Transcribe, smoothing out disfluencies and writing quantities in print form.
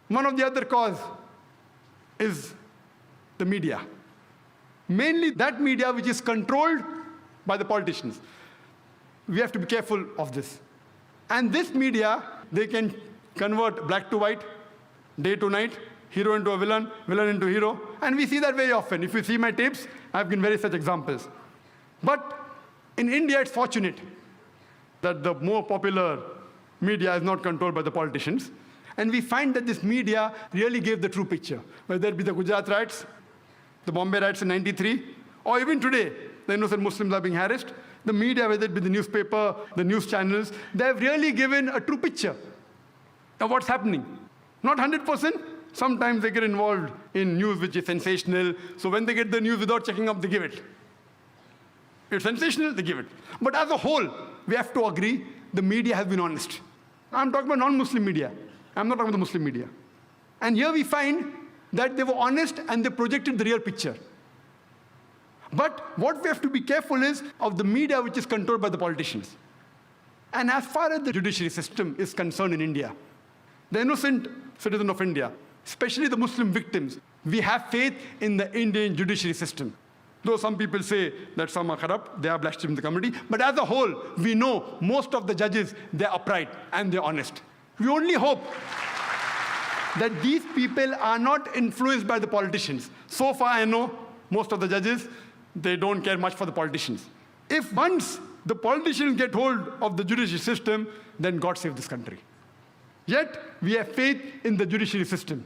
One of the other cause is the media. Mainly that media which is controlled by the politicians. We have to be careful of this. And this media, they can convert black to white, day to night, hero into a villain, villain into hero. And we see that very often. If you see my tapes, I've given various such examples. But in India, it's fortunate that the more popular media is not controlled by the politicians. And we find that this media really gave the true picture, whether it be the Gujarat riots, the Bombay riots in '93, or even today, the innocent Muslims are being harassed. The media, whether it be the newspaper, the news channels, they have really given a true picture of what's happening. Not 100%. Sometimes they get involved in news which is sensational. So when they get the news without checking up, they give it. It's sensational, they give it. But as a whole, we have to agree, the media has been honest. I'm talking about non-Muslim media. I'm not talking about the Muslim media. And here we find that they were honest and they projected the real picture. But what we have to be careful is of the media which is controlled by the politicians. And as far as the judiciary system is concerned in India, the innocent citizen of India, especially the Muslim victims, we have faith in the Indian judiciary system. Though some people say that some are corrupt, they are blaspheming the community, but as a whole, we know most of the judges, they're upright and they're honest. We only hope that these people are not influenced by the politicians. So far, I know most of the judges, they don't care much for the politicians. If once the politicians get hold of the judiciary system, then God save this country. Yet, we have faith in the judiciary system.